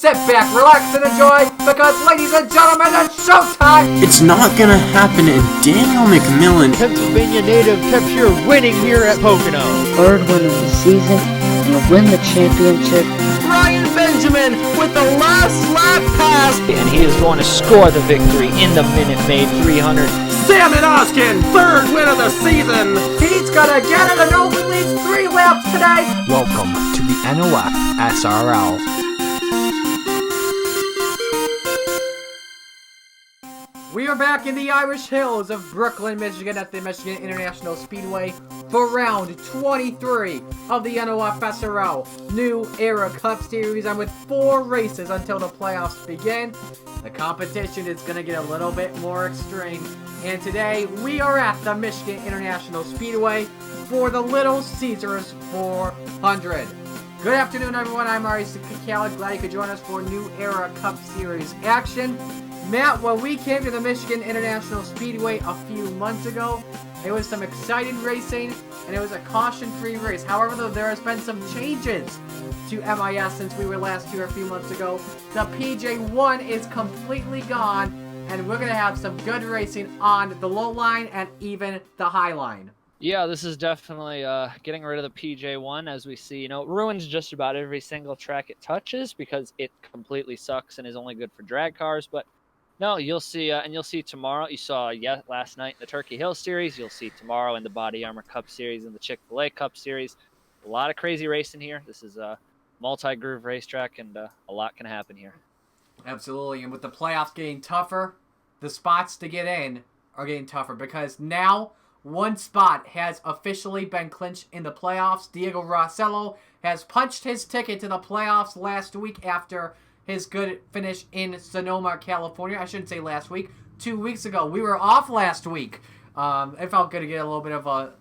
sit back, relax, and enjoy, because, ladies and gentlemen, it's showtime! It's not gonna happen, and Daniel McMillan, Pennsylvania native, kept here winning here at Pocono. Third win of the season, and win the championship. Ryan Benjamin with the last lap pass. And he is going to score the victory in the Minute Maid 300. Salmon Oskin, third win of the season. He's gonna get it and only leads 3 laps today! Welcome to the NOFSRL. We are back in the Irish Hills of Brooklyn, Michigan at the Michigan International Speedway for round 23 of the NOFSRL New Era Cup Series, and with 4 races until the playoffs begin, the competition is going to get a little bit more extreme. And today we are at the Michigan International Speedway for the Little Caesars 400. Good afternoon, everyone. I'm Marty Johnson. Glad you could join us for New Era Cup Series action. Matt, when we came to the Michigan International Speedway a few months ago, it was some exciting racing, and it was a caution-free race. However, though, there has been some changes to MIS since we were last here a few months ago. The PJ1 is completely gone, and we're going to have some good racing on the low line and even the high line. Yeah, this is definitely getting rid of the PJ1, as we see. You know, it ruins just about every single track it touches because it completely sucks and is only good for drag cars, but no, you'll see, and you'll see tomorrow. You saw last night in the Turkey Hill Series. You'll see tomorrow in the Body Armor Cup Series and the Chick-fil-A Cup Series. A lot of crazy racing here. This is a multi-groove racetrack, and a lot can happen here. Absolutely, and with the playoffs getting tougher, the spots to get in are getting tougher because now one spot has officially been clinched in the playoffs. Diego Rossello has punched his ticket to the playoffs last week after his good finish in Sonoma, California. I shouldn't say last week. 2 weeks ago. We were off last week. It felt good to get a little bit of a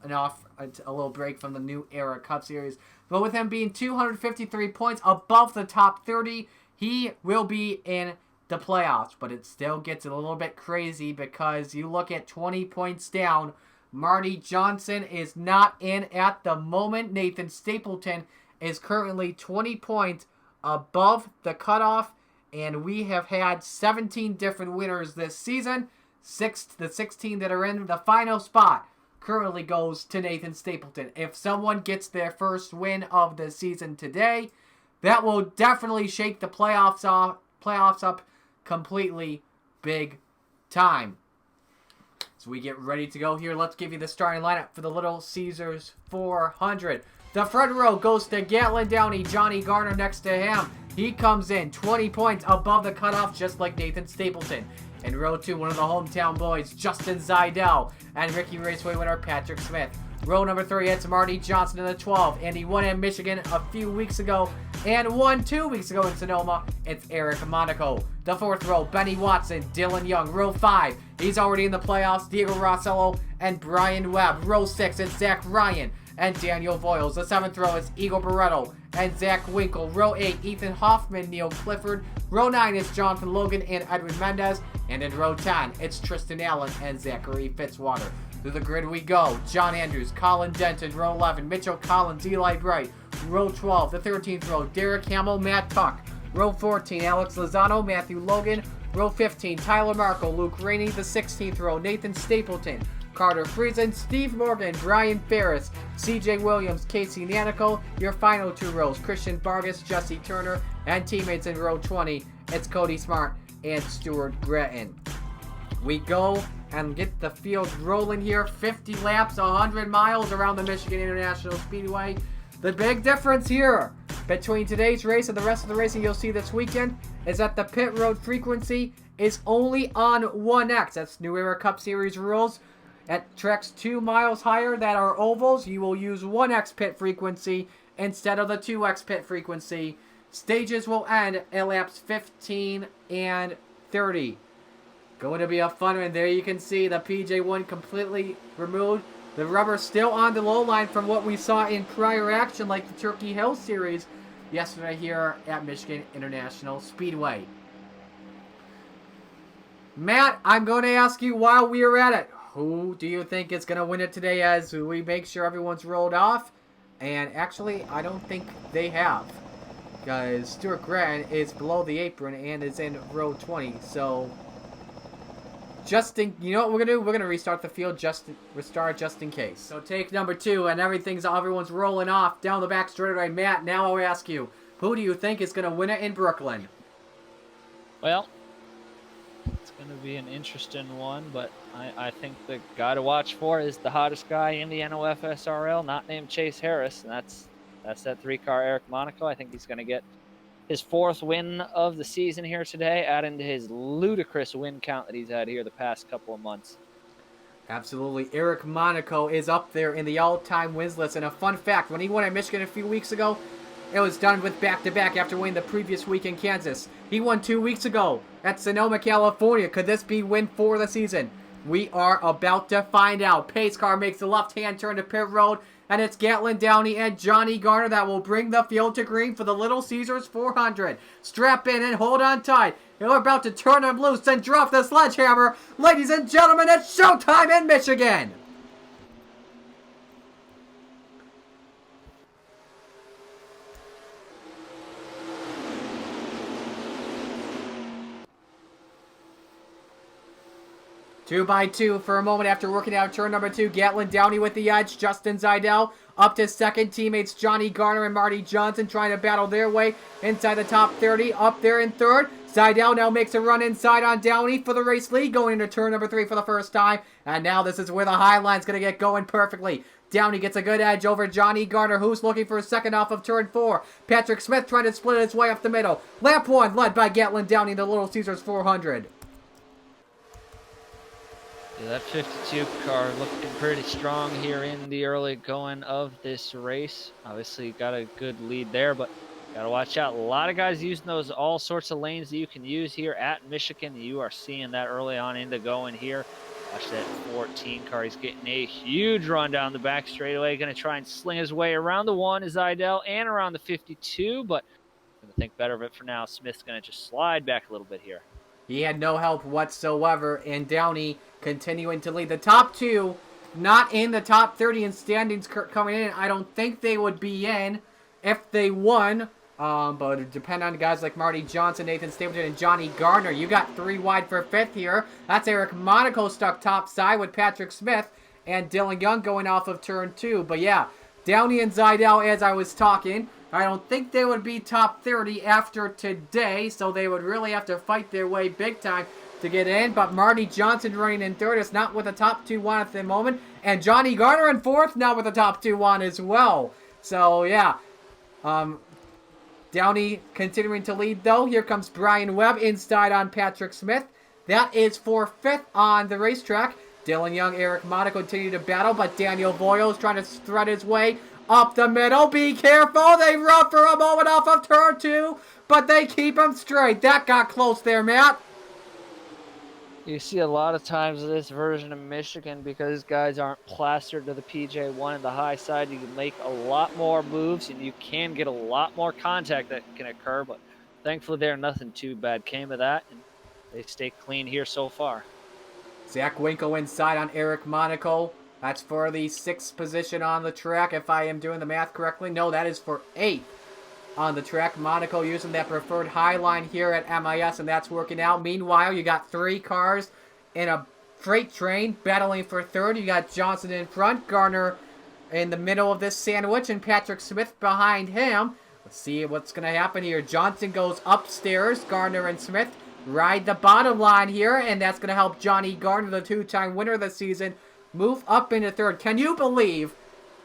little break from the New Era Cup Series. But with him being 253 points above the top 30, he will be in the playoffs. But it still gets a little bit crazy because you look at 20 points down. Marty Johnson is not in at the moment. Nathan Stapleton is currently 20 points above the cutoff, and we have had 17 different winners this season. The 16 that are in the final spot currently goes to Nathan Stapleton. If someone gets their first win of the season today, that will definitely shake the playoffs up completely big time. So we get ready to go here. Let's give you the starting lineup for the Little Caesars 400. The front row goes to Gatlin Downey, Johnny Garner next to him. He comes in 20 points above the cutoff, just like Nathan Stapleton. In row 2, one of the hometown boys, Justin Zidell, and Ricky Raceway winner Patrick Smith. Row number 3, it's Marty Johnson in the 12, and he won in Michigan a few weeks ago, and won 2 weeks ago in Sonoma. It's Eric Monaco. The 4th row, Benny Watson, Dylan Young. Row 5, he's already in the playoffs, Diego Rossello and Brian Webb. Row 6, it's Zach Ryan and Daniel Voiles. The 7th row is Igor Barreto and Zach Winkle. Row 8, Ethan Hoffman, Neil Clifford. Row 9 is Jonathan Logan and Edwin Mendez. And in row 10, it's Tristan Allen and Zachary Fitzwater. Through the grid we go. John Andrews, Colin Dunton. Row 11, Mitchell Collins, Eli Bright. Row 12, the 13th row, Derek Hamill, Matt Tuck. Row 14, Alex Lozano, Matthew Logan. Row 15, Tyler Markle, Luke Rainey. The 16th row, Nathan Stapleton, Carter Friesen, Steve Morgan, Brian Ferris, CJ Williams, Casey Nanico. Your final 2 rows, Christian Vargas, Jesse Turner, and teammates in row 20, it's Cody Smart and Stuart Gretton. We go and get the field rolling here. 50 laps, 100 miles around the Michigan International Speedway. The big difference here between today's race and the rest of the racing you'll see this weekend is that the pit road frequency is only on 1X. That's New Era Cup Series rules. At tracks 2 miles higher that are ovals, you will use 1X pit frequency instead of the 2X pit frequency. Stages will end at laps 15 and 30. Going to be a fun one. There you can see the PJ1 completely removed. The rubber still on the low line from what we saw in prior action like the Turkey Hill Series yesterday here at Michigan International Speedway. Matt, I'm going to ask you while we are at it, who do you think is going to win it today as we make sure everyone's rolled off? And actually, I don't think they have. Guys, Stuart Grattan is below the apron and is in row 20. So, you know what we're gonna do? We're gonna restart the field, restart just in case. So take number 2, and everyone's rolling off down the back straightaway. Matt, now I'll ask you, who do you think is gonna win it in Brooklyn? Well, it's going to be an interesting one, but I think the guy to watch for is the hottest guy in the NOFSRL, not named Chase Harris, and that's that 3-car Eric Monaco. I think he's going to get his 4th win of the season here today, adding to his ludicrous win count that he's had here the past couple of months. Absolutely. Eric Monaco is up there in the all-time wins list, and a fun fact, when he won at Michigan a few weeks ago, it was done with back-to-back after winning the previous week in Kansas. He won 2 weeks ago at Sonoma, California. Could this be win 4 of the season? We are about to find out. Pace car makes the left-hand turn to pit road, and it's Gatlin Downey and Johnny Garner that will bring the field to green for the Little Caesars 400. Strap in and hold on tight. We're about to turn them loose and drop the sledgehammer. Ladies and gentlemen, it's showtime in Michigan. Two by two for a moment after working out turn number 2. Gatlin Downey with the edge. Justin Zidell up to second. Teammates Johnny Garner and Marty Johnson trying to battle their way inside the top 30. Up there in third. Zidell now makes a run inside on Downey for the race lead, going into turn number 3 for the first time. And now this is where the high line's going to get going perfectly. Downey gets a good edge over Johnny Garner, who's looking for a second off of turn 4. Patrick Smith trying to split his way up the middle. Lap 1 led by Gatlin Downey, the Little Caesars 400. Yeah, that 52 car looking pretty strong here in the early going of this race. Obviously got a good lead there, but got to watch out. A lot of guys using those all sorts of lanes that you can use here at Michigan. You are seeing that early on into going here. Watch that 14 car. He's getting a huge run down the back straightaway. Going to try and sling his way around the 1 is Zidell and around the 52, but going to think better of it for now. Smith's going to just slide back a little bit here. He had no help whatsoever, and Downey continuing to lead. The top 2, not in the top 30 in standings coming in. I don't think they would be in if they won, but it depend on guys like Marty Johnson, Nathan Stapleton, and Johnny Garner. You got 3 wide for 5th here. That's Eric Monaco stuck top side with Patrick Smith and Dylan Young going off of turn 2. But yeah, Downey and Zidell, as I was talking, I don't think they would be top 30 after today, so they would really have to fight their way big time to get in. But Marty Johnson running in 3rd is not with a top 2 1 at the moment. And Johnny Garner in 4th, not with a top 2 1 as well. So, yeah. Downey continuing to lead, though. Here comes Brian Webb inside on Patrick Smith. That is for 5th on the racetrack. Dylan Young, Eric Monaco continue to battle, but Daniel Boyle is trying to thread his way up the middle. Be careful. They run for a moment off of turn 2, but they keep him straight. That got close there, Matt. You see a lot of times of this version of Michigan, because guys aren't plastered to the PJ1 and the high side, you can make a lot more moves and you can get a lot more contact that can occur, but thankfully there nothing too bad came of that, and they stay clean here so far. Zach Winkle inside on Eric Monaco. That's for the 6th position on the track, if I am doing the math correctly. No, that is for 8th on the track. Monaco using that preferred high line here at MIS, and that's working out. Meanwhile, you got 3 cars in a freight train battling for 3rd. You got Johnson in front, Garner in the middle of this sandwich, and Patrick Smith behind him. Let's see what's going to happen here. Johnson goes upstairs. Garner and Smith ride the bottom line here, and that's going to help Johnny Garner, the 2-time winner of the season, move up into 3rd. Can you believe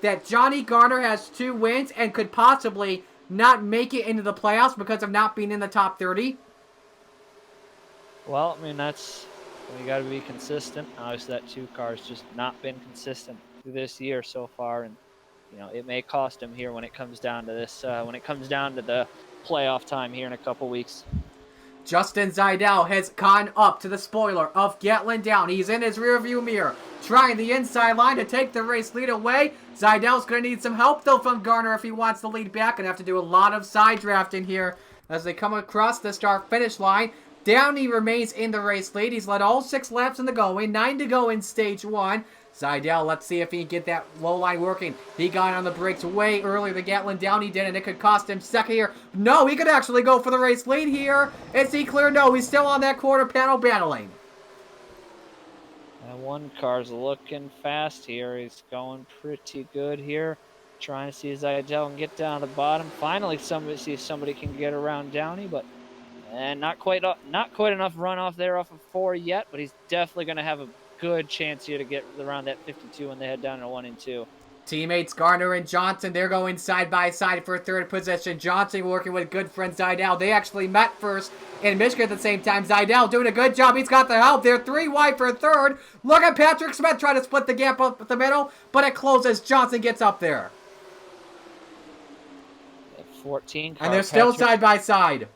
that Johnny Garner has 2 wins and could possibly not make it into the playoffs because of not being in the top 30? Well, I mean, that's you got to be consistent. Obviously, that 2 car's just not been consistent this year so far, and you know it may cost him here when it comes down to this. When it comes down to the playoff time here in a couple weeks. Justin Zidell has gone up to the spoiler of Gatlin Down. He's in his rearview mirror, trying the inside line to take the race lead away. Zidell's going to need some help, though, from Garner if he wants to lead back, and have to do a lot of side drafting here as they come across the start-finish line. Downey remains in the race lead. He's led all 6 laps in the going, 9 to go in stage 1. Zidell, let's see if he can get that low line working. He got on the brakes way earlier than Gatlin Downey did, and it could cost him second here. No, he could actually go for the race lead here. Is he clear? No, he's still on that quarter panel battling. And one car's looking fast here. He's going pretty good here. Trying to see Zidell and get down to the bottom. Finally, somebody can get around Downey, but not quite enough runoff there off of 4 yet. But he's definitely going to have a good chance here to get around that 52 when they head down to 1 and 2. Teammates Garner and Johnson, they're going side by side for third position. Johnson working with good friend Zidell. They actually met first in Michigan at the same time. Zidell doing a good job. He's got the help there. 3 wide for third. Look at Patrick Smith trying to split the gap up the middle, but it closes. Johnson gets up there. 14 car, and they're still side by side.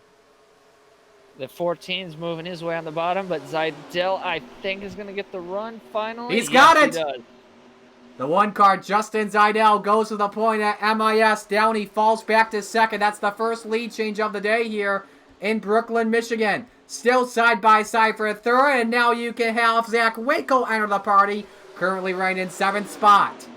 The 14's moving his way on the bottom, but Zidell, I think, is going to get the run finally. He's got it! He does. The 1 car, Justin Zidell, goes to the point at MIS. Downey falls back to second. That's the first lead change of the day here in Brooklyn, Michigan. Still side by side for a third, and now you can have Zach Winkle enter the party, currently running in 7th spot.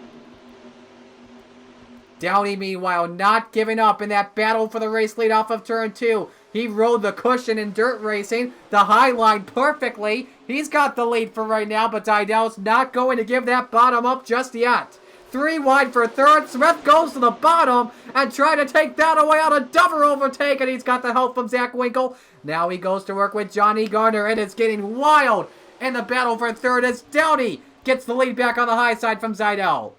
Downey, meanwhile, not giving up in that battle for the race lead off of turn 2. He rode the cushion in dirt racing, the high line perfectly. He's got the lead for right now, but Zidell's not going to give that bottom up just yet. 3 wide for third. Smith goes to the bottom and trying to take that away on a double overtake, and he's got the help from Zach Winkle. Now he goes to work with Johnny Garner. It is getting wild in the battle for third as Downey gets the lead back on the high side from Zidell.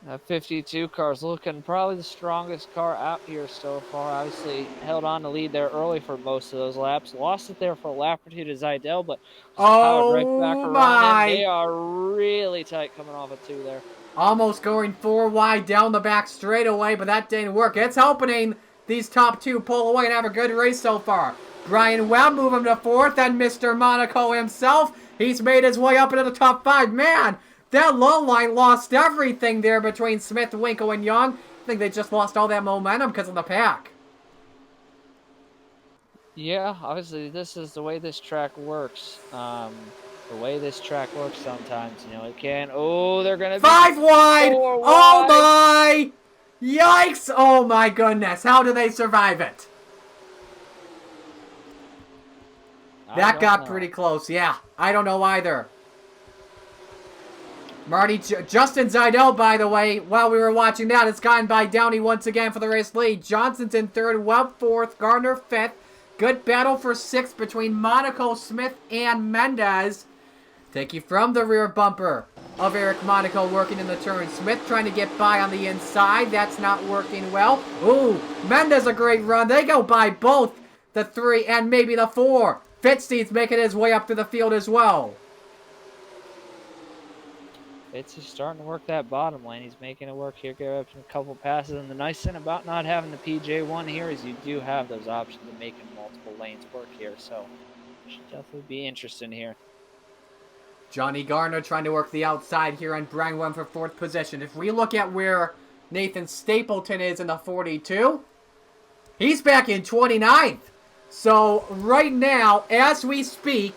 That 52 car is looking probably the strongest car out here so far. Obviously held on to lead there early for most of those laps. Lost it there for a lap or two to Zidell, but powered right back around. They are really tight coming off of 2 there. Almost going 4 wide down the back straightaway, but that didn't work. It's helping these top 2 pull away and have a good race so far. Brian Webb move him to 4th, and Mr. Monaco himself, he's made his way up into the top 5. Man, that low line lost everything there between Smith, Winkle, and Young. I think they just lost all that momentum because of the pack. Yeah, obviously this is the way this track works. The way this track works sometimes, it can. Oh, they're going to be 5 wide! 4 wide. Oh my! Yikes! Oh my goodness, how do they survive it? That got pretty close, yeah. I don't know either. Justin Zidell, by the way, while we were watching that, it's gotten by Downey once again for the race lead. Johnson's in 3rd, Webb 4th, Garner 5th. Good battle for 6th between Monaco, Smith, and Mendez. Take you from the rear bumper of Eric Monaco working in the turn. Smith trying to get by on the inside. That's not working well. Ooh, Mendez a great run. They go by both the 3 and maybe the 4. Fitzsteed's making his way up to the field as well. It's just starting to work that bottom lane. He's making it work here, get up to a couple passes. And the nice thing about not having the PJ1 here is you do have those options of making multiple lanes work here. So it should definitely be interesting here. Johnny Garner trying to work the outside here on Brian Webb for 4th position. If we look at where Nathan Stapleton is in the 42, he's back in 29th. So right now, as we speak,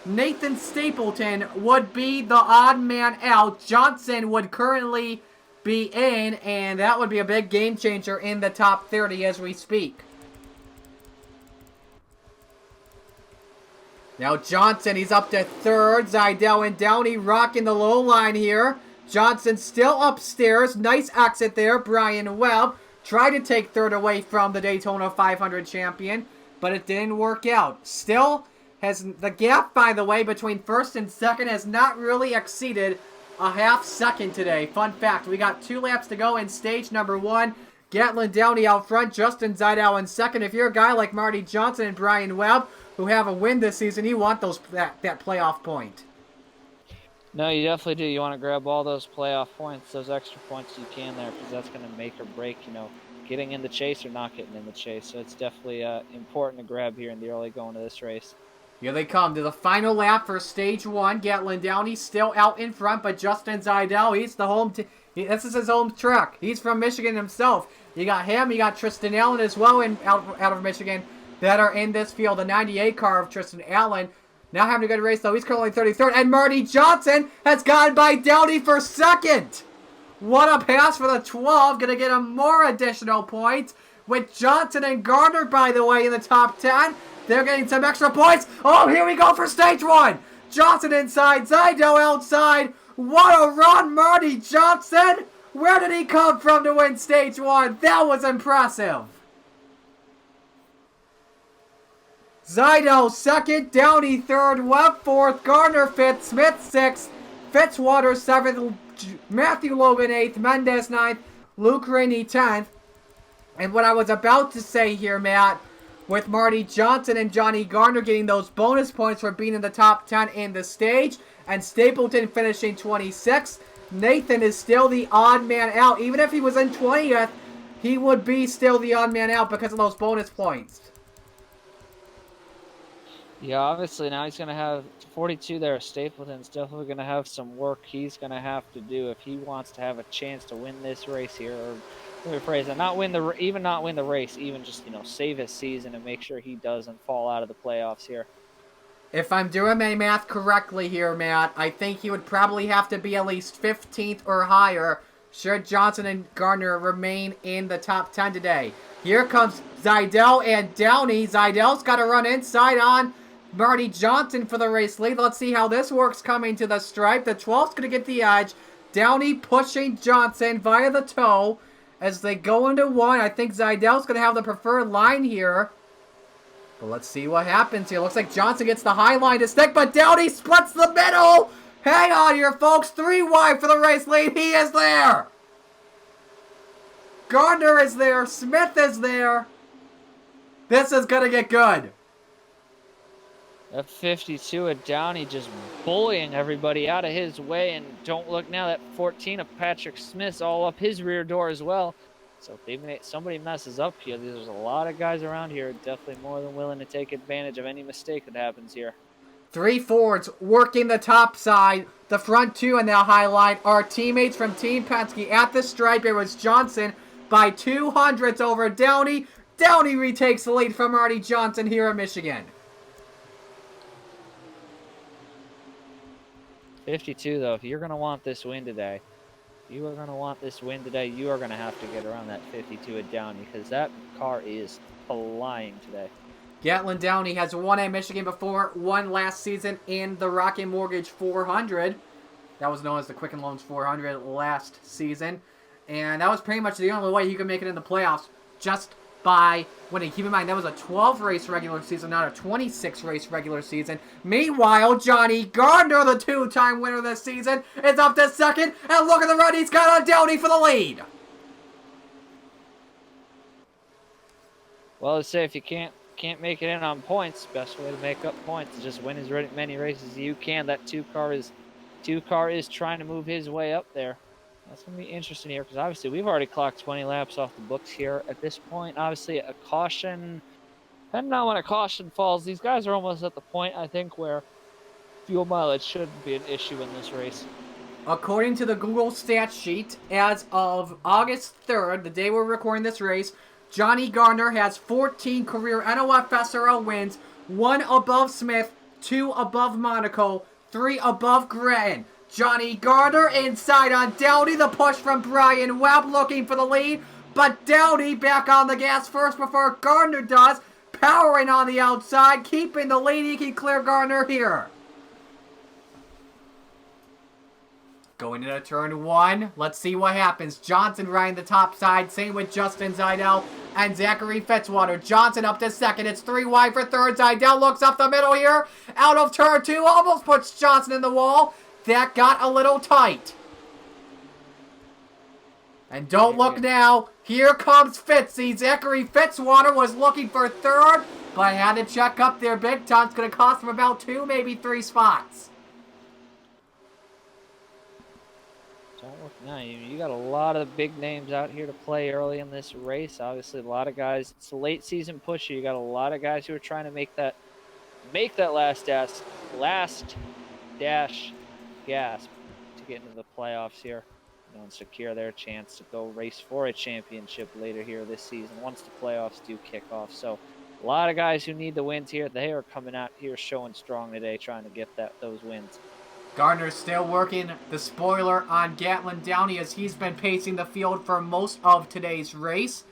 Nathan Stapleton would be the odd man out. Johnson would currently be in, and that would be a big game changer in the top 30 as we speak. Now Johnson, he's up to 3rd. Zidell and Downey rocking the low line here. Johnson still upstairs. Nice exit there. Brian Webb tried to take 3rd away from the Daytona 500 champion, but it didn't work out. Still, the gap, by the way, between 1st and 2nd has not really exceeded a half second today. Fun fact, we got 2 laps to go in stage number 1. Gatlin Downey out front, Justin Zidell in 2nd. If you're a guy like Marty Johnson and Brian Webb who have a win this season, you want that playoff point. No, you definitely do. You want to grab all those playoff points, those extra points you can there, because that's going to make or break, getting in the chase or not getting in the chase. So it's definitely important to grab here in the early going of this race. Here they come to the final lap for stage 1. Gatlin Downey still out in front, but Justin Zidell, he's the home this is his home track. He's from Michigan himself. You got him, you got Tristan Allen as well out of Michigan that are in this field. The 98 car of Tristan Allen. Now having a good race, though. He's currently 33rd. And Marty Johnson has gotten by Downey for second. What a pass for the 12. Going to get him more additional points. With Johnson and Garner, by the way, in the top 10. They're getting some extra points. Oh, here we go for stage 1. Johnson inside, Zydo outside. What a run, Marty Johnson. Where did he come from to win stage 1? That was impressive. Zydo second, Downey third, Webb fourth, Garner fifth, Smith sixth, Fitzwater seventh, Matthew Logan eighth, Mendez ninth, Luke Rainey 10th. And what I was about to say here, Matt, with Marty Johnson and Johnny Garner getting those bonus points for being in the top 10 in the stage, and Stapleton finishing 26th, Nathan is still the odd man out. Even if he was in 20th, he would be still the odd man out because of those bonus points. Yeah, obviously now he's going to have 42 there. Stapleton's definitely going to have some work he's going to have to do if he wants to have a chance to win this race here. Or let me rephrase that, not win the race, even just, save his season and make sure he doesn't fall out of the playoffs here. If I'm doing my math correctly here, Matt, I think he would probably have to be at least 15th or higher should Johnson and Garner remain in the top 10 today. Here comes Zydo and Downey. Zydel's got to run inside on Marty Johnson for the race lead. Let's see how this works coming to the stripe. The 12th's going to get the edge. Downey pushing Johnson via the toe as they go into one. I think Zydel's going to have the preferred line here. But let's see what happens here. Looks like Johnson gets the high line to stick, but Downey splits the middle. Hang on here, folks. 3 wide for the race lead. He is there. Garner is there. Smith is there. This is going to get good. That 52 of Downey just bullying everybody out of his way. And don't look now, that 14 of Patrick Smith's all up his rear door as well. So if somebody messes up here, there's a lot of guys around here definitely more than willing to take advantage of any mistake that happens here. 3 Fords working the top side. The front 2 in that high line are teammates from Team Penske. At the stripe, it was Johnson by 200ths over Downey. Downey retakes the lead from Marty Johnson here in Michigan. 52, though, if you're going to want this win today, you are going to have to get around that 52 at Downey because that car is flying today. Gatlin Downey has won at Michigan before, won last season in the Rocket Mortgage 400. That was known as the Quicken Loans 400 last season. And that was pretty much the only way he could make it in the playoffs, just by winning. Keep in mind, that was a 12-race regular season, not a 26-race regular season. Meanwhile, Johnny Garner, the 2-time winner this season, is up to second. And look at the run he's got on Downey for the lead. Well, let's say if you can't make it in on points, best way to make up points is just win as many races as you can. That two car is trying to move his way up there. That's going to be interesting here because obviously we've already clocked 20 laps off the books here at this point. Obviously a caution, depending on when a caution falls, these guys are almost at the point, I think, where fuel mileage shouldn't be an issue in this race. According to the Google stat sheet, as of August 3rd, the day we're recording this race, Johnny Garner has 14 career NOFSRL wins, 1 above Smith, 2 above Monaco, 3 above Gretton. Johnny Garner inside on Downey. The push from Brian Webb looking for the lead. But Downey back on the gas first before Garner does. Powering on the outside, keeping the lead. He can clear Garner here. Going into turn 1. Let's see what happens. Johnson riding the top side. Same with Justin Zydo and Zachary Fitzwater. Johnson up to second. It's 3 wide for third. Zydo looks up the middle here. Out of turn 2. Almost puts Johnson in the wall. That got a little tight. And don't look now. Here comes Fitzy. Zachary Fitzwater was looking for third, but had to check up there big time. It's going to cost him about 2, maybe 3 spots. Don't look now. You got a lot of big names out here to play early in this race. Obviously, a lot of guys. It's a late season push. You got a lot of guys who are trying to make that last dash gasp to get into the playoffs here, and secure their chance to go race for a championship later here this season once the playoffs do kick off. So A lot of guys who need the wins here, they are coming out here showing strong today, trying to get those wins. Garner still working the spoiler on Gatlin Downey as he's been pacing the field for most of today's race.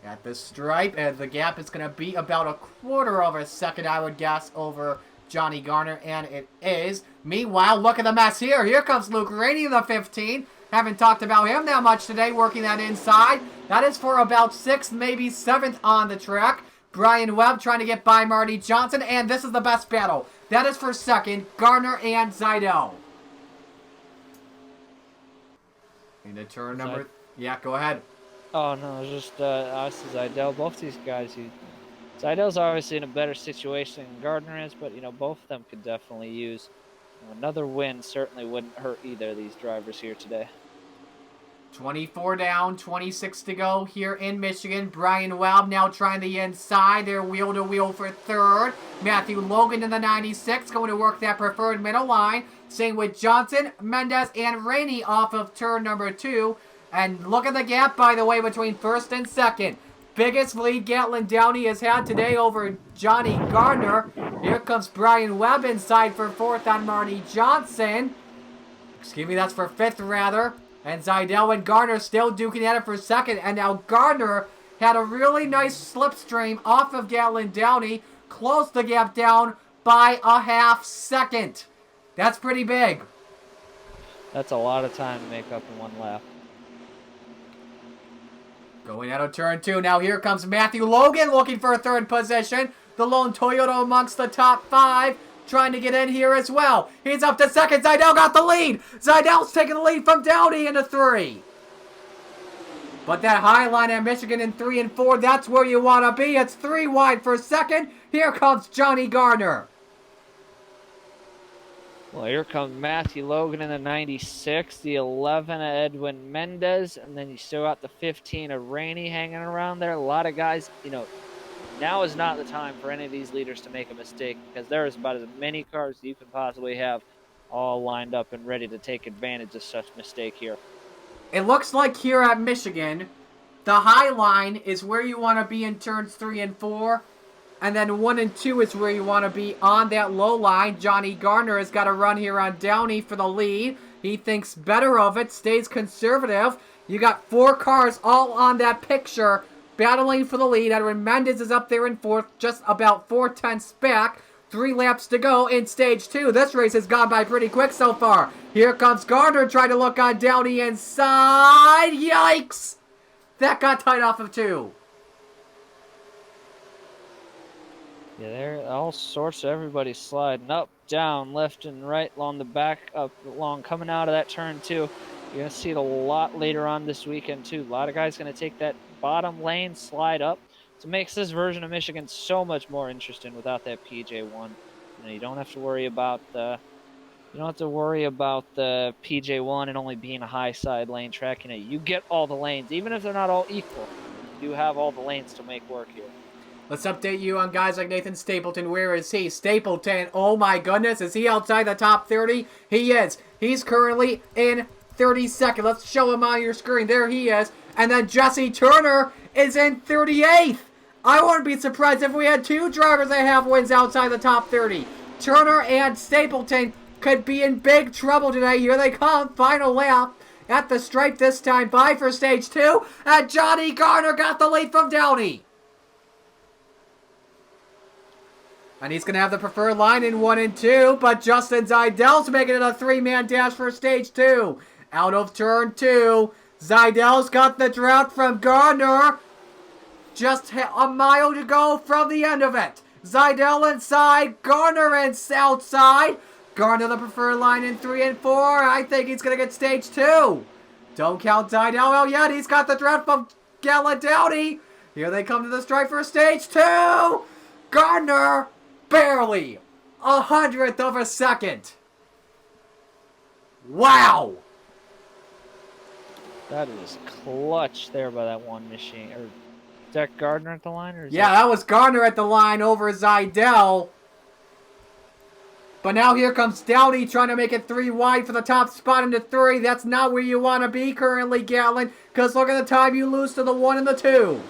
At the stripe, and the gap is going to be about a quarter of a second, I would guess, over Johnny Garner, and it is. Meanwhile, look at the mess here. Here comes Luke Rainey in the 15. Haven't talked about him that much today, working that inside. That is for about 6th, maybe 7th on the track. Brian Webb trying to get by Marty Johnson, and this is the best battle. That is for 2nd, Garner and Zidell. Into turn number... Yeah, go ahead. Oh, no, it's just us and Zidell. Both these guys, Zidell's obviously in a better situation than Gardner is, but, both of them could definitely use another win. Certainly wouldn't hurt either of these drivers here today. 24 down, 26 to go here in Michigan. Brian Webb now trying the inside. They're wheel-to-wheel for 3rd. Matthew Logan in the 96 going to work that preferred middle line. Same with Johnson, Mendez, and Rainey off of turn number 2. And look at the gap, by the way, between 1st and 2nd. Biggest lead Gatlin Downey has had today over Johnny Gardner. Here comes Brian Webb inside for 4th on Marty Johnson. Excuse me, that's for 5th, rather. And Zidell and Garner still duking at it for 2nd. And now Garner had a really nice slipstream off of Gatlin Downey. Closed the gap down by a half second. That's pretty big. That's a lot of time to make up in one lap. Going out of turn 2. Now here comes Matthew Logan looking for a 3rd position. The lone Toyota amongst the top 5. Trying to get in here as well. He's up to 2nd. Zidell got the lead. Zidell's taking the lead from Downey into 3. But that high line at Michigan in 3 and 4, that's where you want to be. It's 3 wide for 2nd. Here comes Johnny Garner. Well, here comes Matthew Logan in the 96, the 11 of Edwin Mendez, and then you still got the 15 of Rainey hanging around there. A lot of guys, now is not the time for any of these leaders to make a mistake because there is about as many cars you can possibly have all lined up and ready to take advantage of such mistake here. It looks like here at Michigan, the high line is where you want to be in turns 3 and 4. And then 1 and 2 is where you want to be on that low line. Johnny Garner has got a run here on Downey for the lead. He thinks better of it, stays conservative. You got 4 cars all on that picture battling for the lead. Edwin Mendez is up there in 4th, just about 4/10 back. 3 laps to go in stage 2. This race has gone by pretty quick so far. Here comes Garner trying to look on Downey inside. Yikes! That got tight off of 2. Yeah, there all sorts of everybody sliding up, down, left, and right along the back, up along coming out of that turn 2. You're going to see it a lot later on this weekend, too. A lot of guys going to take that bottom lane, slide up. So it makes this version of Michigan so much more interesting without that PJ1. You don't have to worry about the PJ1 and only being a high side lane track. You get all the lanes, even if they're not all equal. You have all the lanes to make work here. Let's update you on guys like Nathan Stapleton. Where is he? Stapleton, oh my goodness, is he outside the top 30? He is. He's currently in 32nd. Let's show him on your screen. There he is. And then Jesse Turner is in 38th. I wouldn't be surprised if we had 2 drivers that have wins outside the top 30. Turner and Stapleton could be in big trouble today. Here they come. Final lap at the stripe this time. Bye for stage 2. And Johnny Garner got the lead from Downey. And he's going to have the preferred line in 1 and 2. But Justin Zidell's making it a 3-man dash for stage 2. Out of turn 2. Zidell's got the drought from Garner. Just a mile to go from the end of it. Zidell inside. Garner outside. Garner the preferred line in 3 and 4. I think he's going to get stage 2. Don't count Zidell out yet. He's got the drought from Gatlin Downey. Here they come to the stripe for stage 2. Garner. Barely 100th of a second. Wow. That is clutch there by that one machine. Or is that Gardner at the line? Or that was Gardner at the line over Zidell. But now here comes Downey trying to make it 3 wide for the top spot into 3. That's not where you want to be currently, Gatlin, because look at the time you lose to the 1 and the 2.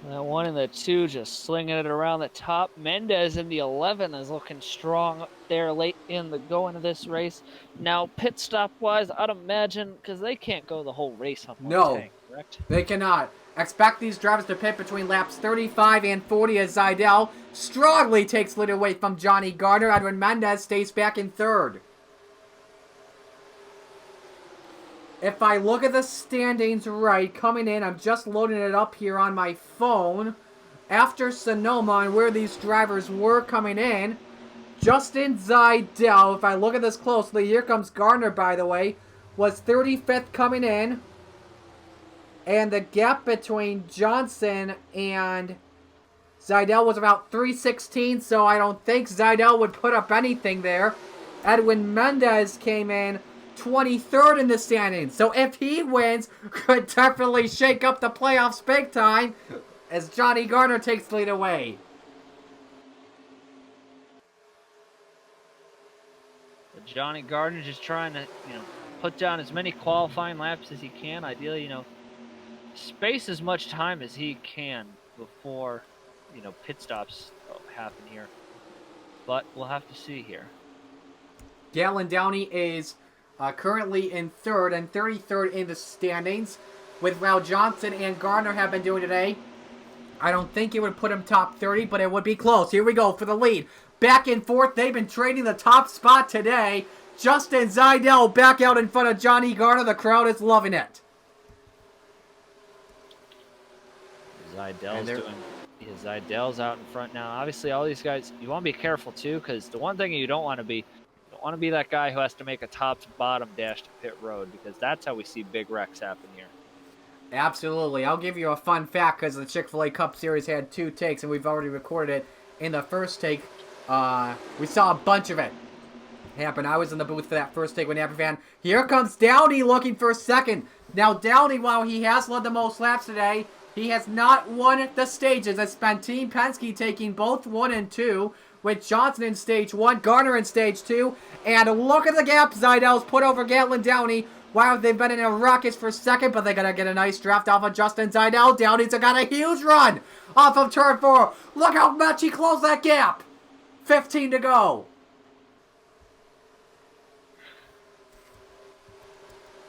That 1 and the 2 just slinging it around the top. Mendez in the 11 is looking strong up there late in the going of this race. Now, pit stop wise, I'd imagine, because they can't go the whole race on one tank, correct? They cannot. Expect these drivers to pit between laps 35 and 40 as Zidell strongly takes lead away from Johnny Garner. Edwin Mendez stays back in third. If I look at the standings right, coming in, I'm just loading it up here on my phone. After Sonoma and where these drivers were coming in, Justin Zidell, if I look at this closely, here comes Garner, by the way, was 35th coming in. And the gap between Johnson and Zidell was about 3:16, so I don't think Zidell would put up anything there. Edwin Mendez came in 23rd in the standings. So if he wins, could definitely shake up the playoffs big time as Johnny Garner takes the lead away. Johnny Garner just trying to, put down as many qualifying laps as he can. Ideally, space as much time as he can before, pit stops happen here. But we'll have to see here. Galen Downey is currently in third and 33rd in the standings with how Johnson and Garner have been doing today. I don't think it would put him top 30, but it would be close. Here we go for the lead. Back and forth. They've been trading the top spot today. Justin Zidell back out in front of Johnny Garner. The crowd is loving it. Zidell's out in front now. Obviously, all these guys, you want to be careful too, because the one thing you don't want to be that guy who has to make a top to bottom dash to pit road, because that's how we see big wrecks happen here. Absolutely. I'll give you a fun fact, because the Chick-fil-A Cup Series had 2 takes, and we've already recorded it. In the first take, we saw a bunch of it happen. I was in the booth for that first take when happened. Fan. Here comes Downey looking for second. Now, Downey, while he has led the most laps today, he has not won the stages. It's been Team Penske taking both 1 and 2, with Johnson in stage 1, Garner in stage 2. And look at the gap Zidell's put over Gatlin Downey. Wow, they've been in a ruckus for second, but they're going to get a nice draft off of Justin Zidell. Downey's got a huge run off of turn 4. Look how much he closed that gap. 15 to go.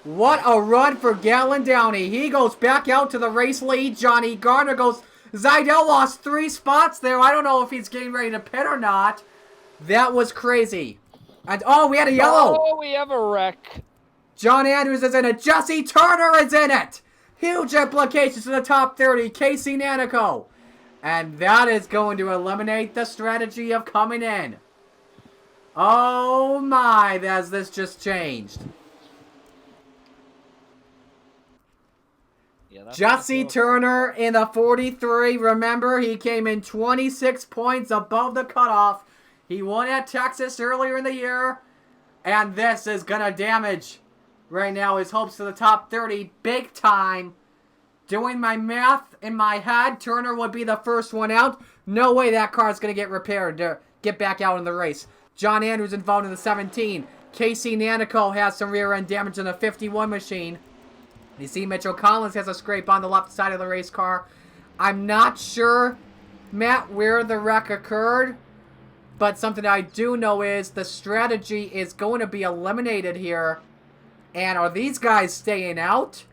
What a run for Gatlin Downey. He goes back out to the race lead. Johnny Garner goes... Zidell lost 3 spots there. I don't know if he's getting ready to pit or not. That was crazy. And, oh, we had a yellow. Oh, we have a wreck. John Andrews is in it. Jesse Turner is in it. Huge implications to the top 30. Casey Nanico. And that is going to eliminate the strategy of coming in. Oh, my. Has this just changed? Jesse Turner in the 43. Remember, he came in 26 points above the cutoff. He won at Texas earlier in the year. And this is going to damage right now his hopes to the top 30 big time. Doing my math in my head, Turner would be the first one out. No way that car's going to get repaired to get back out in the race. John Andrews involved in the 17. Casey Nanico has some rear end damage in the 51 machine. You see Mitchell Collins has a scrape on the left side of the race car. I'm not sure, Matt, where the wreck occurred. But something I do know is the strategy is going to be eliminated here. And are these guys staying out?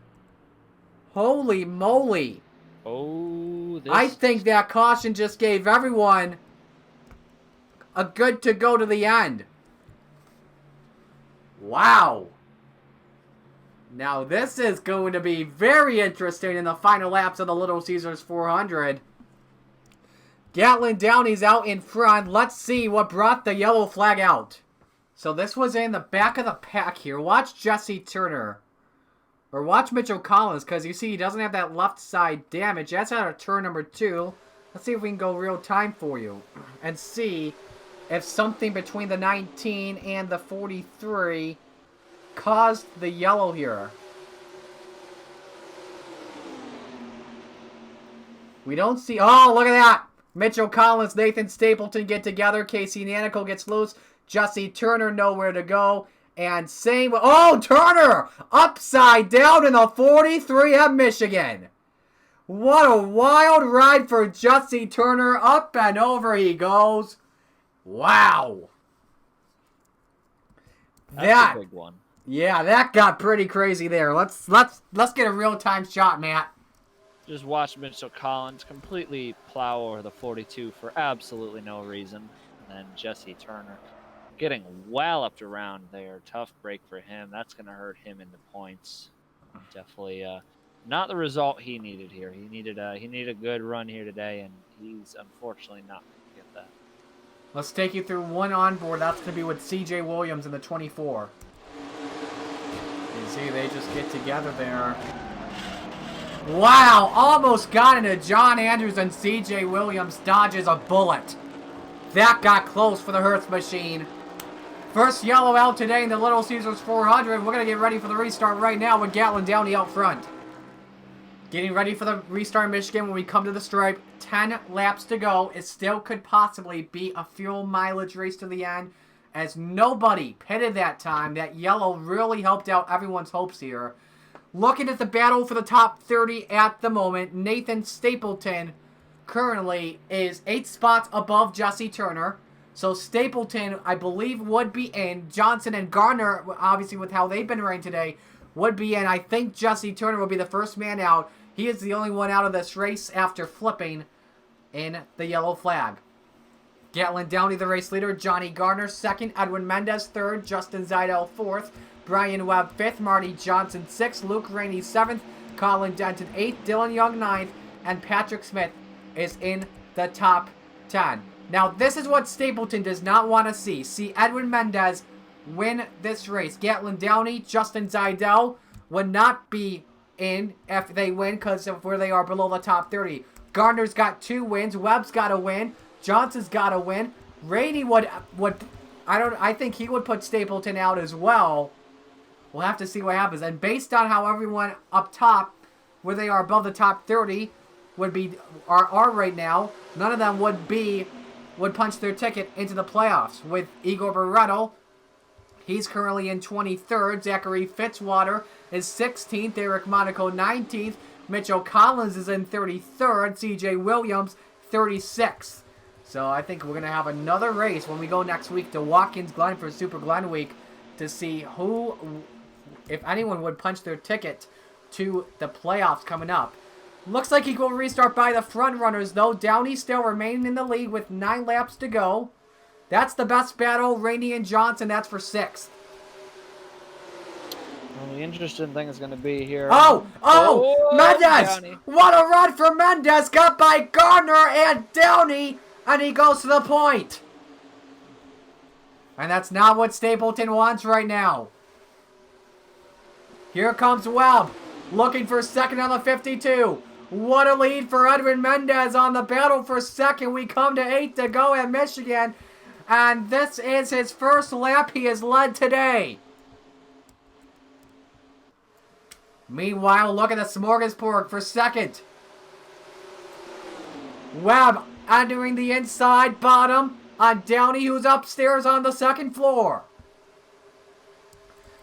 Holy moly. Oh, I think that caution just gave everyone a good to go to the end. Wow. Now this is going to be very interesting in the final laps of the Little Caesars 400. Gatlin Downey's out in front. Let's see what brought the yellow flag out. So this was in the back of the pack here. Watch Jesse Turner. Or watch Mitchell Collins, because you see he doesn't have that left side damage. That's out of turn number 2. Let's see if we can go real time for you. And see if something between the 19 and the 43... caused the yellow here. We don't see... Oh, look at that! Mitchell Collins, Nathan Stapleton get together. Casey Nanico gets loose. Jesse Turner nowhere to go. And same... Oh, Turner! Upside down in the 43 at Michigan. What a wild ride for Jesse Turner. Up and over he goes. Wow. That's a big one. Yeah, that got pretty crazy there. Let's get a real-time shot, Matt. Just watch Mitchell Collins completely plow over the 42 for absolutely no reason. And then Jesse Turner getting walloped around there. Tough break for him. That's going to hurt him in the points. Definitely not the result he needed here. He needed a good run here today, and he's unfortunately not going to get that. Let's take you through one onboard. That's going to be with C.J. Williams in the 24. You see, they just get together there. Wow, almost got into John Andrews, and C.J. Williams dodges a bullet. That got close for the Hertz machine. First yellow out today in the Little Caesars 400. We're going to get ready for the restart right now with Gatlin Downey out front. Getting ready for the restart in Michigan when we come to the stripe. 10 laps to go. It still could possibly be a fuel mileage race to the end, as nobody pitted that time. That yellow really helped out everyone's hopes here. Looking at the battle for the top 30 at the moment, Nathan Stapleton currently is 8 spots above Jesse Turner. So Stapleton, I believe, would be in. Johnson and Garner, obviously with how they've been running today, would be in. I think Jesse Turner will be the first man out. He is the only one out of this race after flipping in the yellow flag. Gatlin Downey, the race leader. Johnny Garner, second. Edwin Mendez, third. Justin Zeidel, fourth. Brian Webb, fifth. Marty Johnson, sixth. Luke Rainey, seventh. Colin Dunton, eighth. Dylan Young, ninth. And Patrick Smith is in the top 10. Now, this is what Stapleton does not want to see. See Edwin Mendez win this race. Gatlin Downey, Justin Zeidel would not be in if they win because of where they are below the top 30. Garner's got 2 wins. Webb's got a win. Johnson's got a win. Rainey would I think he would put Stapleton out as well. We'll have to see what happens. And based on how everyone up top, where they are above the top 30, are right now, none of them would punch their ticket into the playoffs. With Igor Barreto, he's currently in 23rd. Zachary Fitzwater is 16th. Eric Monaco 19th. Mitchell Collins is in 33rd. C.J. Williams 36th. So I think we're going to have another race when we go next week to Watkins Glen for Super Glen Week to see who, if anyone, would punch their ticket to the playoffs coming up. Looks like he will restart by the front runners, though. Downey still remaining in the lead with 9 laps to go. That's the best battle. Rainey and Johnson, that's for 6th. Well, the interesting thing is going to be here. Oh, Mendez! Downey. What a run for Mendez! Got by Garner and Downey, and he goes to the point. And that's not what Stapleton wants right now. Here comes Webb, looking for second on the 52. What a lead for Edwin Mendez on the battle for second. We come to 8 to go at Michigan. And this is his first lap he has led today. Meanwhile, look at the smorgasbord for second. Webb entering the inside bottom on Downey, who's upstairs on the second floor.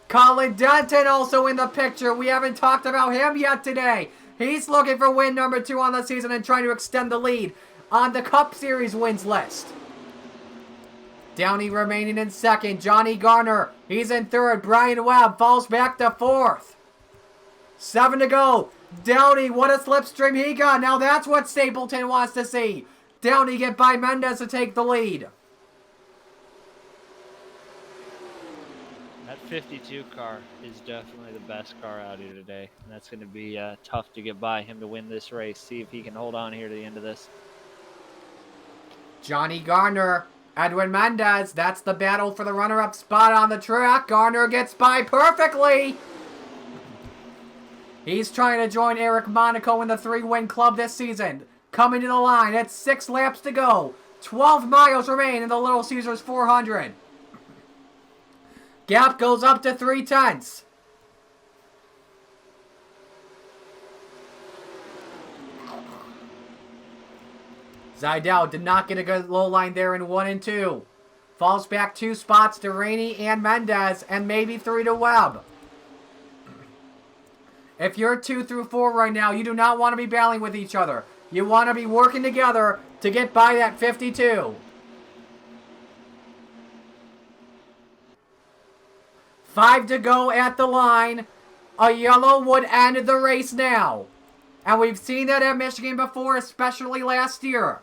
Colin Dunton also in the picture. We haven't talked about him yet today. He's looking for win number 2 on the season and trying to extend the lead on the Cup Series wins list. Downey remaining in second. Johnny Garner, he's in third. Brian Webb falls back to 4th. 7 to go. Downey, what a slipstream he got. Now that's what Stapleton wants to see. Downey get by Mendez to take the lead. That 52 car is definitely the best car out here today. And that's going to be tough to get by him to win this race. See if he can hold on here to the end of this. Johnny Garner, Edwin Mendez. That's the battle for the runner-up spot on the track. Garner gets by perfectly. He's trying to join Eric Monaco in the 3-win club this season. Coming to the line. It's 6 laps to go. 12 miles remain in the Little Caesars 400. Gap goes up to 3/10. Zeidel did not get a good low line there in 1 and 2. Falls back 2 spots to Rainey and Mendez, and maybe 3 to Webb. If you're 2 through 4 right now, you do not want to be battling with each other. You want to be working together to get by that 52. 5 to go at the line. A yellow would end the race now. And we've seen that at Michigan before, especially last year.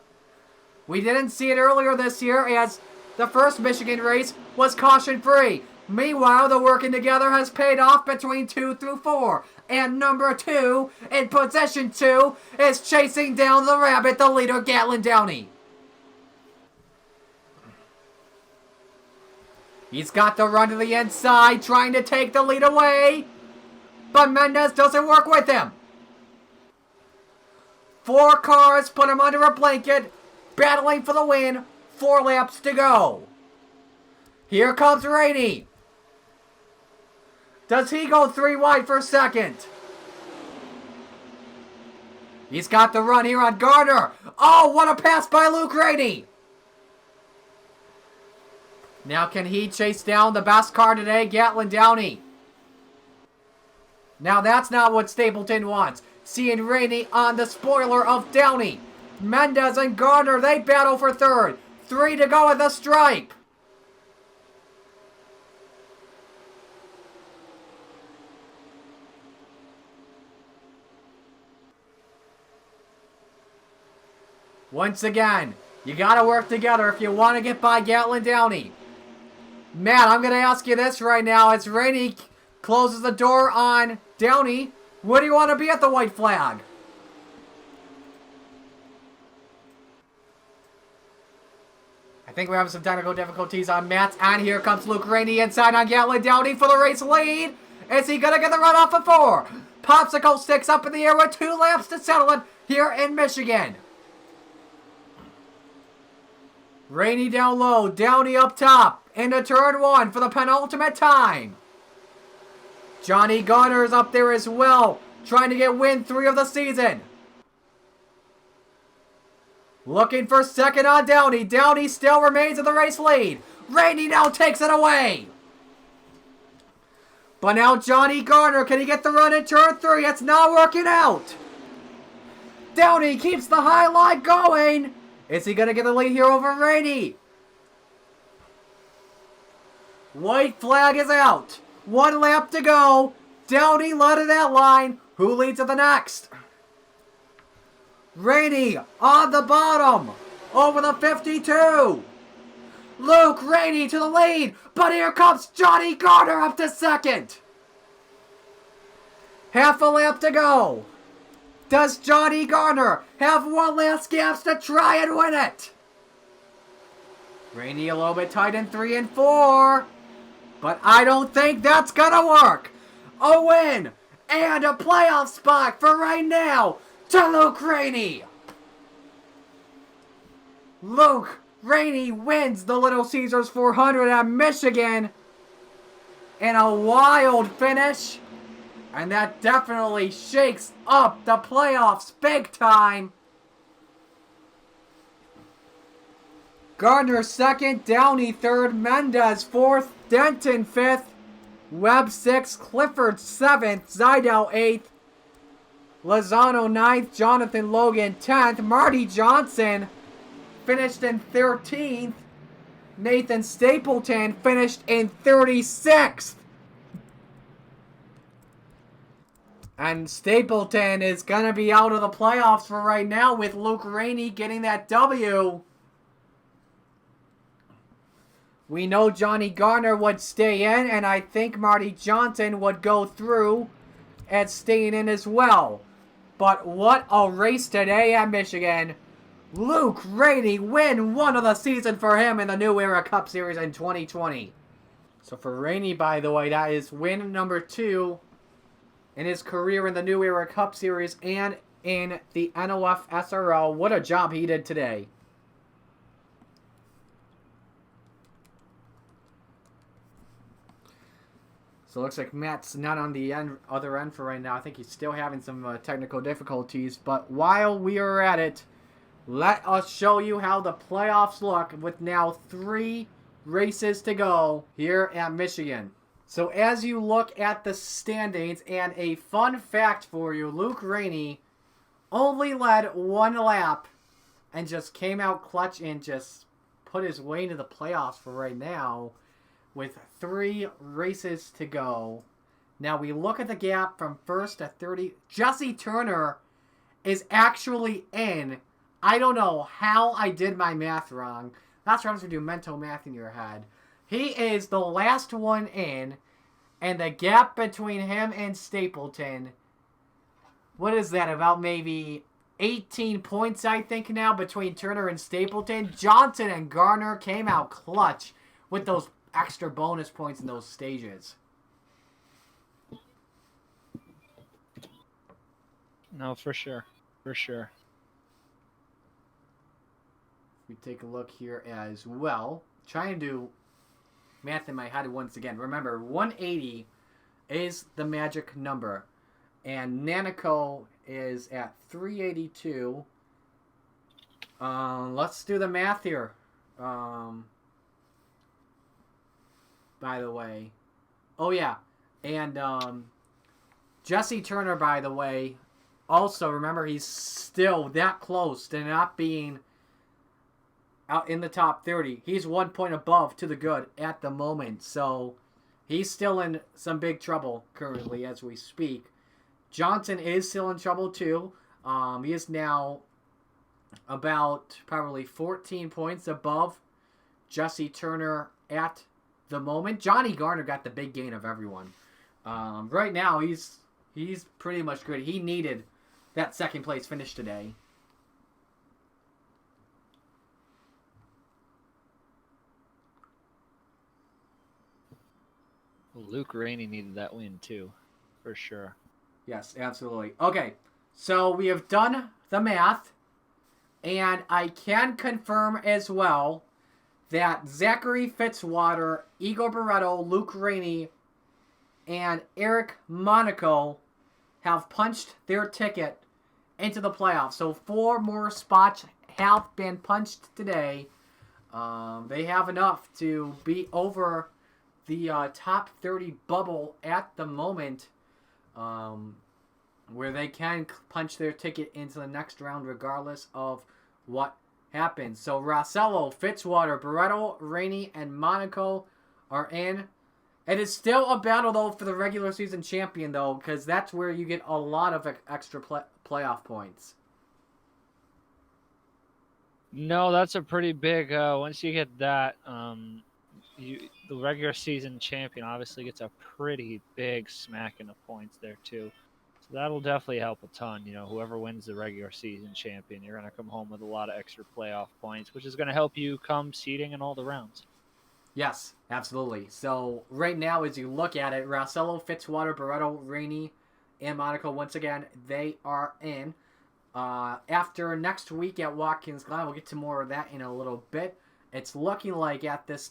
We didn't see it earlier this year as the first Michigan race was caution-free. Meanwhile, the working together has paid off between 2 through 4. And number 2, in position 2, is chasing down the rabbit, the leader, Gatlin Downey. He's got the run to the inside, trying to take the lead away. But Mendez doesn't work with him. 4 cars put him under a blanket, battling for the win. 4 laps to go. Here comes Rainey. Does he go 3 wide for second? He's got the run here on Garner. Oh, what a pass by Luke Rainey. Now can he chase down the best car today, Gatlin Downey? Now that's not what Stapleton wants. Seeing Rainey on the spoiler of Downey. Mendez and Garner, they battle for third. 3 to go at the stripe. Once again, you gotta work together if you want to get by Gatlin Downey. Matt, I'm gonna ask you this right now. As Rainey closes the door on Downey, where do you want to be at the white flag? I think we're having some technical difficulties on Matt's, and here comes Luke Rainey inside on Gatlin Downey for the race lead. Is he gonna get the run off of 4? Popsicle sticks up in the air with 2 laps to settle it here in Michigan. Rainey down low, Downey up top, into turn 1 for the penultimate time. Johnny Garner is up there as well, trying to get win 3 of the season. Looking for second on Downey. Downey still remains in the race lead. Rainey now takes it away. But now Johnny Garner, can he get the run in turn 3? It's not working out. Downey keeps the high line going. Is he going to get the lead here over Rainey? White flag is out. 1 lap to go. Downey led of that line. Who leads to the next? Rainey on the bottom. Over the 52. Luke Rainey to the lead. But here comes Johnny Garner up to second. Half a lap to go. Does Johnny Garner have 1 last gasp to try and win it? Rainey a little bit tight in 3 and 4. But I don't think that's gonna work. A win and a playoff spot for right now to Luke Rainey. Luke Rainey wins the Little Caesars 400 at Michigan in a wild finish. And that definitely shakes up the playoffs big time. Gardner 2nd, Downey 3rd, Mendez 4th, Denton 5th, Webb 6th, Clifford 7th, Zidell 8th, Lozano 9th, Jonathan Logan 10th, Marty Johnson finished in 13th, Nathan Stapleton finished in 36th. And Stapleton is going to be out of the playoffs for right now with Luke Rainey getting that W. We know Johnny Garner would stay in, and I think Marty Johnson would go through and staying in as well. But what a race today at Michigan. Luke Rainey win 1 of the season for him in the New Era Cup Series in 2020. So for Rainey, by the way, that is win number 2 in his career in the New Era Cup Series and in the NOFSRL. What a job he did today. So it looks like Matt's not on the other end for right now. I think he's still having some technical difficulties. But while we are at it, let us show you how the playoffs look with now 3 races to go here at Michigan. So as you look at the standings, and a fun fact for you, Luke Rainey only led one lap and just came out clutch and just put his way into the playoffs for right now with 3 races to go. Now we look at the gap from first to 30. Jesse Turner is actually in. I don't know how I did my math wrong. That's what I'm going to do mental math in your head. He is the last one in, and the gap between him and Stapleton, what is that, about maybe 18 points, I think, now, between Turner and Stapleton? Johnson and Garner came out clutch with those extra bonus points in those stages. No, for sure. For sure. We take a look here as well. Trying to do math in my head once again. Remember, 180 is the magic number. And Nanico is at 382. Let's do the math here. By the way. Oh, yeah. And Jesse Turner, by the way, also, remember, he's still that close to not being out in the top 30. He's 1 point above to the good at the moment. So he's still in some big trouble currently as we speak. Johnson is still in trouble too. He is now about probably 14 points above Jesse Turner at the moment. Johnny Garner got the big gain of everyone. Right now, he's pretty much good. He needed that second place finish today. Luke Rainey needed that win too, for sure. Yes, absolutely. Okay, so we have done the math, and I can confirm as well that Zachary Fitzwater, Igor Barreto, Luke Rainey, and Eric Monaco have punched their ticket into the playoffs. So 4 more spots have been punched today. They have enough to be over the top 30 bubble at the moment, where they can punch their ticket into the next round regardless of what happens. So Rossello, Fitzwater, Barreto, Rainey, and Monaco are in. It is still a battle, though, for the regular season champion, though, because that's where you get a lot of extra playoff points. No, that's a pretty big. Once you get that, the regular season champion obviously gets a pretty big smacking of points there too. So that'll definitely help a ton. You know, whoever wins the regular season champion, you're going to come home with a lot of extra playoff points, which is going to help you come seeding in all the rounds. Yes, absolutely. So right now, as you look at it, Rossello, Fitzwater, Barreto, Rainey, and Monaco, once again, they are in. After next week at Watkins Glen, we'll get to more of that in a little bit. It's looking like at this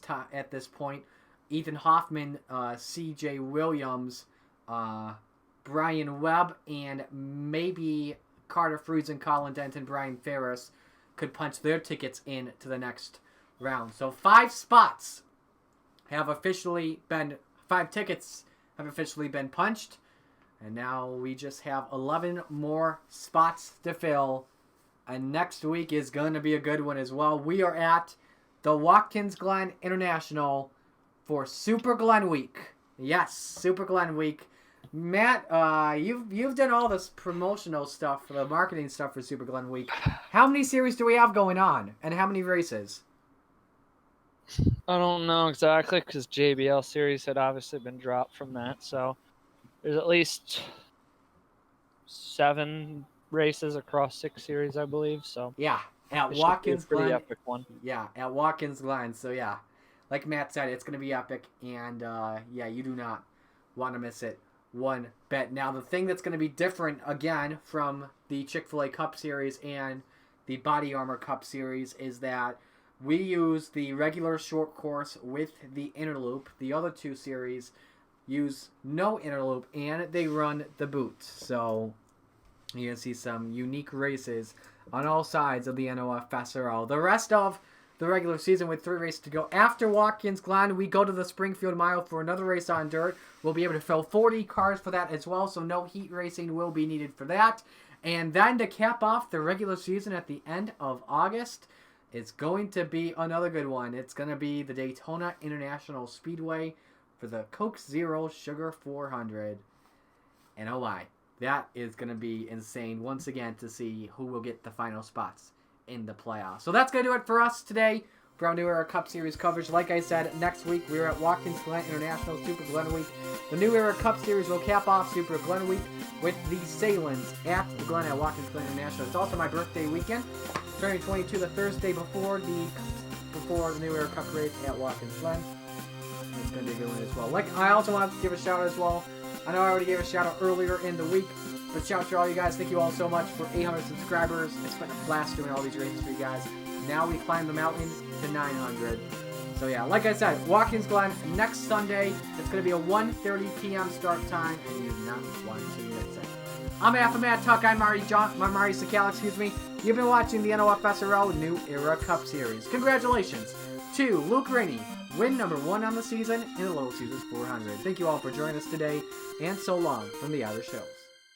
point, Ethan Hoffman, C.J. Williams, Brian Webb, and maybe Carter Friesen, Colin Dunton, Brian Ferris could punch their tickets in to the next round. So 5 spots have officially been, 5 tickets have officially been punched. And now we just have 11 more spots to fill. And next week is going to be a good one as well. We are at the Watkins Glen International for Super Glen Week. Yes, Super Glen Week. Matt, you've done all this promotional stuff, the marketing stuff for Super Glen Week. How many series do we have going on, and how many races? I don't know exactly because JBL series had obviously been dropped from that. So there's at least 7 races across 6 series, I believe. So yeah, at it Watkins should be a pretty Glen. epic one. Yeah, at Watkins Glen. So yeah, like Matt said, it's going to be epic, and yeah, you do not want to miss it one bit. Now, the thing that's going to be different again from the Chick-fil-A Cup Series and the Body Armor Cup Series is that we use the regular short course with the interloop. The other 2 series use no interloop, and they run the boot. So you're going to see some unique races on all sides of the NOFSRL. The rest of the regular season with 3 races to go. After Watkins Glen, we go to the Springfield Mile for another race on dirt. We'll be able to fill 40 cars for that as well, so no heat racing will be needed for that. And then to cap off the regular season at the end of August, it's going to be another good one. It's going to be the Daytona International Speedway for the Coke Zero Sugar 400. And oh my, that is going to be insane once again to see who will get the final spots in the playoffs. So that's going to do it for us today for our New Era Cup Series coverage. Like I said, next week we are at Watkins Glen International Super Glen Week. The New Era Cup Series will cap off Super Glen Week with the Salins at the Glen at Watkins Glen International. It's also my birthday weekend, turning 22 the Thursday before the New Era Cup race at Watkins Glen. It's going to be a good one as well. I also want to give a shout out as well. I know I already gave a shout out earlier in the week, but shout out to all you guys. Thank you all so much for 800 subscribers. It's been a blast doing all these races for you guys. Now we climb the mountain to 900. So yeah, like I said, Watkins Glen next Sunday. It's going to be a 1:30 p.m. start time, and you do not want to miss it. I'm Alpha Matt Tuck. I'm Marty Sakal, excuse me. You've been watching the NOFSRL New Era Cup Series. Congratulations to Luke Rainey, win number 1 on the season in the Little Caesars 400. Thank you all for joining us today, and so long from the Outer Show.